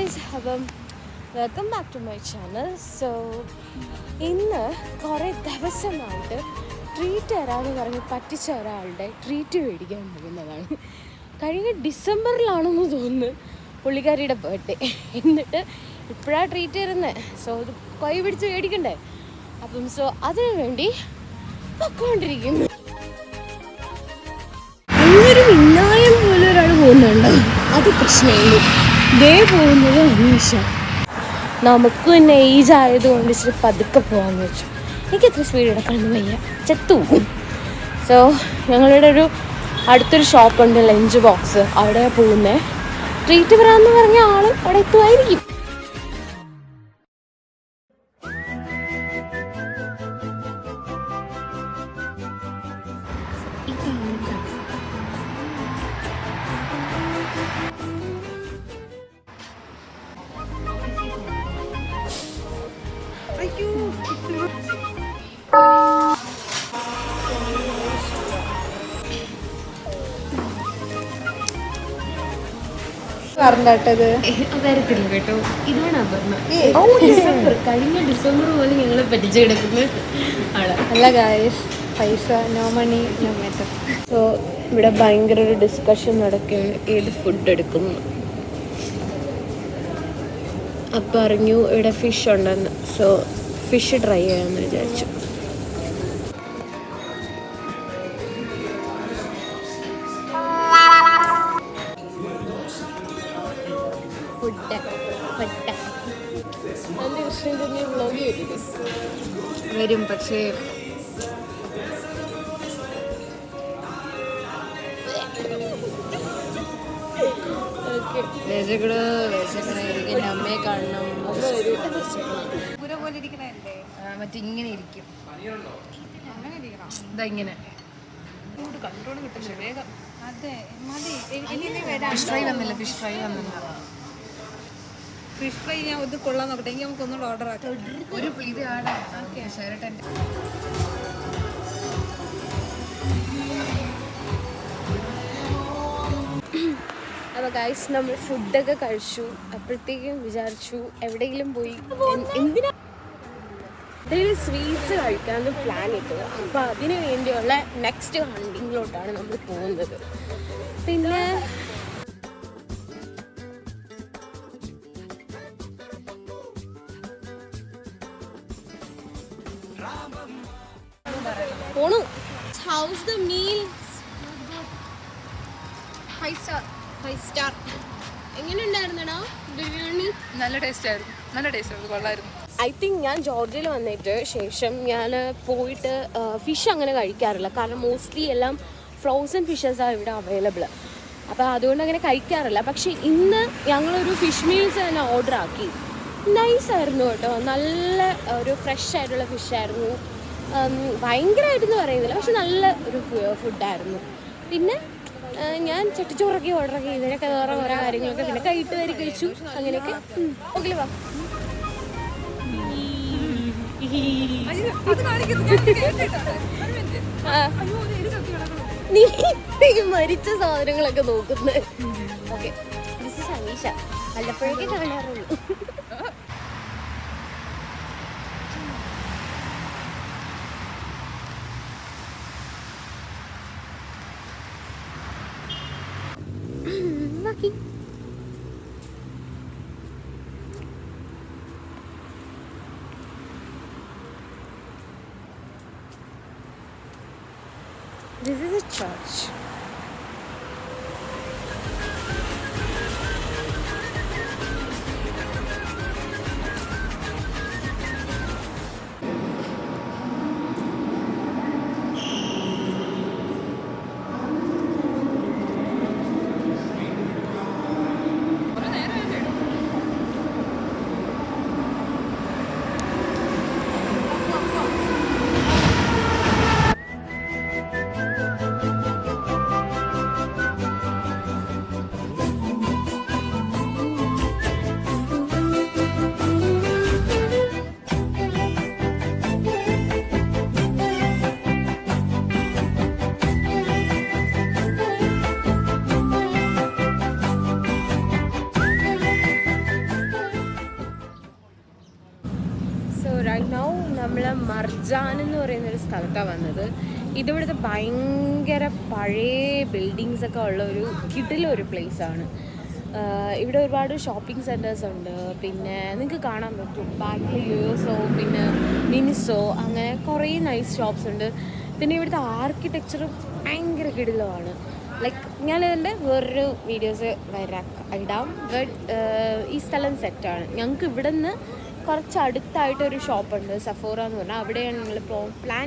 Guys, അപ്പം welcome back to my channel. So ഇന്ന് കുറേ ദിവസമായിട്ട് ട്രീറ്റ് തരാമെന്ന് പറഞ്ഞ് പറ്റിച്ച ഒരാളുടെ ട്രീറ്റ് മേടിക്കാൻ പോകുന്നതാണ്. കഴിഞ്ഞ ഡിസംബറിലാണെന്ന് തോന്നുന്നു പുള്ളിക്കാരിയുടെ ബർത്ത്ഡേ. എന്നിട്ട് ഇപ്പോഴാണ് ട്രീറ്റ് തരുന്നത്. സോ ഇത് കൈ പിടിച്ച് മേടിക്കണ്ടേ? അപ്പം അതിനു വേണ്ടി പൊക്കോണ്ടിരിക്കുന്നു. ഇന്നൊരു മിന്നായം പോലെ ഒരാൾ പോകുന്നുണ്ടോ? അത് പ്രശ്നമുള്ളൂ. ദേ പോകുന്നത് അനീഷ. നമുക്ക് പിന്നെ ഏജ് ആയതുകൊണ്ട് ഇച്ചിരി പതുക്കെ പോകാമെന്ന് വെച്ചു. എനിക്ക് എത്ര സ്പീഡ് എടുക്കാനൊന്നും വയ്യ, ചെത്തു. സോ ഞങ്ങളുടെ ഒരു അടുത്തൊരു ഷോപ്പുണ്ട്, ലഞ്ച് ബോക്സ്. അവിടെ പോകുന്നത്. ട്രീറ്റ് വരാമെന്ന് പറഞ്ഞ ആൾ അവിടെ എത്തുമായിരിക്കും. വരത്തില്ല കേട്ടോ, ഇതാണ് അപർണ. കഴിഞ്ഞ ഡിസംബർ പോലെ ഞങ്ങളെ പറ്റിച്ചു കിടക്കുന്ന ആള്. അല്ല ഗായ്സ്, പൈസ no money no matter. So ഇവിടെ ഭയങ്കര ഒരു ഡിസ്കഷൻ നടക്കുകയാണ്, ഏത് ഫുഡ് എടുക്കുന്നു. അപ്പം അറിഞ്ഞു ഇവിടെ ഫിഷ് ഉണ്ടെന്ന്. സോ ഫിഷ് ട്രൈ ചെയ്യാമെന്ന് വിചാരിച്ചു. വരും, പക്ഷേ അമ്മയെ കാണണം. മറ്റേ ഇങ്ങനെ ഇരിക്കും, ഇതാ ഇങ്ങനെ. കൺട്രോൾ കിട്ടുന്നില്ല വേഗം. അതെ മതി. ഫിഷ് ഫ്രൈ വന്നില്ല. ഫിഷ് ഫ്രൈ ഞാൻ ഇത് കൊള്ളാൻ നോക്കട്ടെ. എങ്കിൽ നമുക്ക് ഒന്നുകൂടെ ഓർഡർ ആക്കാം. ഒരു ഇത് ഷെയർട്ടൻ. അപ്പോൾ ഗൈസ്, നമ്മൾ ഫുഡൊക്കെ കഴിച്ചു. അപ്പോഴത്തേക്കും വിചാരിച്ചു എവിടെയെങ്കിലും പോയി എന്തിനാ എന്തെങ്കിലും സ്വീറ്റ്സ് കഴിക്കാമെന്ന് പ്ലാൻ ഇട്ടത്. അപ്പോൾ അതിന് വേണ്ടിയുള്ള നെക്സ്റ്റ് ഹണ്ടിങ്ങിലോട്ടാണ് നമ്മൾ പോകുന്നത്. പിന്നെ പോണു. House the meal? 5 സ്റ്റാർ. എങ്ങനെ ഉണ്ടായിരുന്നടാ ബിരിയാണി? നല്ല ടേസ്റ്റ് ആയിരുന്നു, കൊള്ളായിരുന്നു. ഐ തിങ്ക് ഞാൻ ജോർജിയയിൽ വന്നിട്ട് ശേഷം ഞാൻ പോയിട്ട് ഫിഷ് അങ്ങനെ കഴിക്കാറില്ല. കാരണം മോസ്റ്റ്ലി എല്ലാം ഫ്രോസൺ ഫിഷസാണ് ഇവിടെ അവൈലബിൾ. അപ്പോൾ അതുകൊണ്ട് അങ്ങനെ കഴിക്കാറില്ല. പക്ഷേ ഇന്ന് ഞങ്ങളൊരു ഫിഷ് മീൽസ് തന്നെ ഓർഡർ ആക്കി. നൈസായിരുന്നു കേട്ടോ, നല്ല ഒരു ഫ്രഷ് ആയിട്ടുള്ള ഫിഷായിരുന്നു. ഭയങ്കരമായിട്ടെന്ന് പറയുന്നില്ല, പക്ഷെ നല്ല ഒരു ഫുഡായിരുന്നു. പിന്നെ ഞാൻ ചട്ടിച്ചോറൊക്കെ ഓർഡർ ആക്കി. ഇതിനൊക്കെ വേറെ ഓരോ കാര്യങ്ങളൊക്കെ പിന്നെ കൈയിട്ട് വരി കഴിച്ചു. അങ്ങനെയൊക്കെ ഓക്കെ വാ. നീ മരിച്ച സാധനങ്ങളൊക്കെ നോക്കുന്നത്. Okay, this is Aneesha. വല്ലപ്പോഴേക്കേ കാണാറുള്ളൂ. This is a church. മർജാൻ എന്ന് പറയുന്നൊരു സ്ഥലത്താണ് വന്നത്. ഇതിവിടുത്തെ ഭയങ്കര പഴയ ബിൽഡിങ്സ് ഒക്കെ ഉള്ള ഒരു കിടിലൊരു പ്ലേസാണ്. ഇവിടെ ഒരുപാട് ഷോപ്പിംഗ് സെൻറ്റേഴ്സ് ഉണ്ട്. പിന്നെ നിങ്ങൾക്ക് കാണാൻ പറ്റും ബാക്കിൽ യുഎസോ പിന്നെ മിനിസോ അങ്ങനെ കുറേ നൈസ് ഷോപ്സ് ഉണ്ട്. പിന്നെ ഇവിടുത്തെ ആർക്കിടെക്ചർ ഭയങ്കര കിടിലമാണ്. ലൈക്ക് ഞാൻ എൻ്റെ വേറൊരു വീഡിയോസ് ഇടാം. ബട്ട് ഈ സ്ഥലം സെറ്റാണ്. ഞങ്ങൾക്ക് ഇവിടെ നിന്ന് കുറച്ച് അടുത്തായിട്ടൊരു ഷോപ്പുണ്ട്, സഫോറ എന്ന് പറഞ്ഞാൽ. അവിടെയാണ് ഞങ്ങൾ പ്ലാൻ.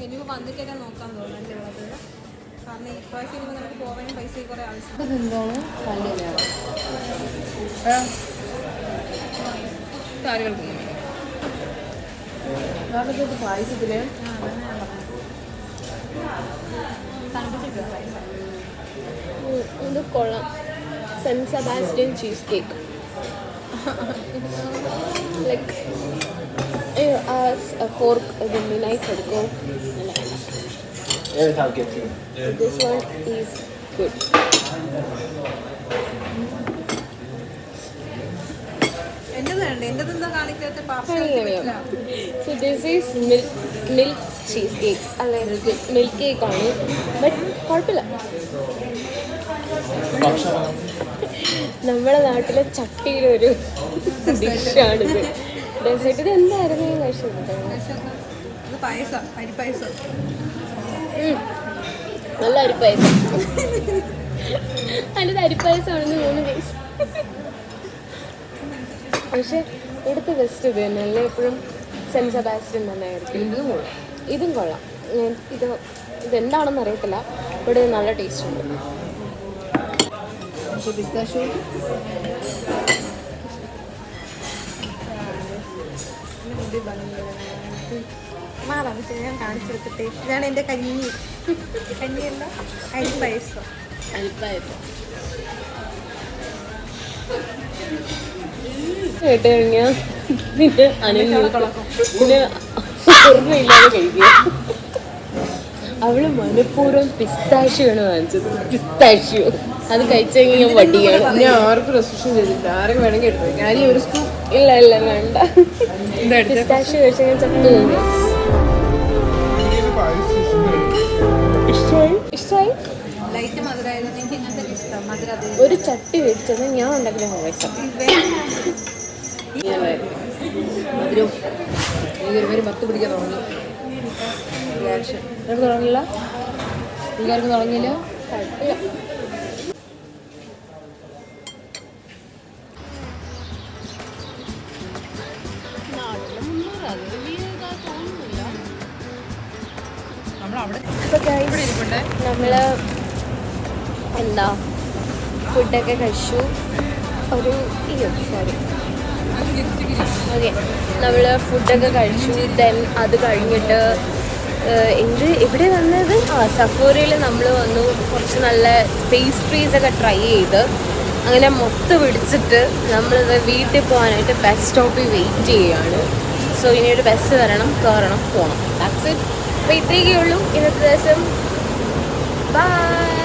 ഇനിയിപ്പോൾ വന്നിട്ടൊക്കെ നോക്കാൻ തോന്നുന്നല്ലേ ഉള്ളത്. കാരണം ഈ പ്രാവശ്യം ഇനിയിപ്പോൾ നമുക്ക് പോകാനും പൈസ കുറേ ആവശ്യം. പായസത്തില് ഇത് കൊള്ളാം. Saint Sebastian cheese cake. Like fork knife എടുക്കും. This one is good. So this is milk cheese cake. അല്ലെങ്കിൽ മിൽക്ക് കേക്കാണ്. ബട്ട് കുഴപ്പമില്ല. നമ്മുടെ നാട്ടിലെ ചട്ടിയിലൊരു ഡിഷാണിത്. ഡെസേർട്ട് ഇത് എന്തായിരുന്നു ഞാൻ കഴിച്ചിട്ടുണ്ട്. നല്ല അരിപ്പായസം. അതിൻ്റെ അരിപ്പായസമാണെന്ന് തോന്നുന്നു ഗൈസ്. പക്ഷെ ഇവിടുത്തെ ബെസ്റ്റ് ഇത് തന്നെ അല്ലേ. എപ്പോഴും സെൻറ്റ് സെബാസ്റ്റ്യൻ തന്നെ ആയിരിക്കും. ഇതും കൊള്ളാം. ഇതെന്താണെന്ന് അറിയത്തില്ല. ഇവിടെ നല്ല ടേസ്റ്റ് ഉണ്ട്. ഞാൻ കാണിച്ചെടുത്തിട്ട് ഇതാണ് എൻ്റെ കഞ്ഞിയല്ല അരിപ്പായസം. കേട്ട് കഴിഞ്ഞാൽ പിന്നെ പിന്നെ ഓർമ്മയില്ലാതെ കഴിക്കുക. അവള് മനഃപൂർവ്വം പിസ്താഷ്യാണ് വാങ്ങിച്ചത്. പിസ്താഷ്യോ അത് കഴിച്ചു കഴിഞ്ഞാൽ ഞാൻ വടിയാണ്. ഞാൻ ആർക്കും റെസ്ട്രിക്ഷൻ ചെയ്തില്ല. ആരും വേണമെങ്കിൽ എടുത്തു. ഞാൻ ഒരു സ്കൂൾ ഇല്ല വേണ്ട. പിസ്താഷ്യോ കഴിച്ചു കഴിഞ്ഞാൽ ചത്തു പോകും. ഇഷ്ടമായി. ഒരു ചട്ടി വെച്ചത് ഞാൻ ഉണ്ടാക്കുന്ന പായസം. മധുരവും എനിക്കൊരു പത്ത് പിടിക്കാൻ തുടങ്ങി. തുടങ്ങില്ല, വീട്ടുകാർക്ക് തുടങ്ങിയില്ല. നമ്മൾ എന്താ ഫുഡൊക്കെ കഴിച്ചു. ഒരു സോറി ഓക്കെ, നമ്മൾ ഫുഡൊക്കെ കഴിച്ചു. ദെൻ അത് കഴിഞ്ഞിട്ട് എവിടെ വന്നത്? സഫോറയിൽ നമ്മൾ വന്നു. കുറച്ച് നല്ല പേസ്ട്രീസൊക്കെ ട്രൈ ചെയ്ത് അങ്ങനെ മൊത്തം പിടിച്ചിട്ട് നമ്മളിത് വീട്ടിൽ പോകാനായിട്ട് ബസ് സ്റ്റോപ്പിൽ വെയിറ്റ് ചെയ്യുകയാണ്. സോ ഇനി ഒരു ബസ് വരണം, കയറണം, പോകണം. That's it. അപ്പോൾ ഇത്രയൊക്കെ ഉള്ളൂ ഇന്നത്തെ ദിവസം. ബൈ.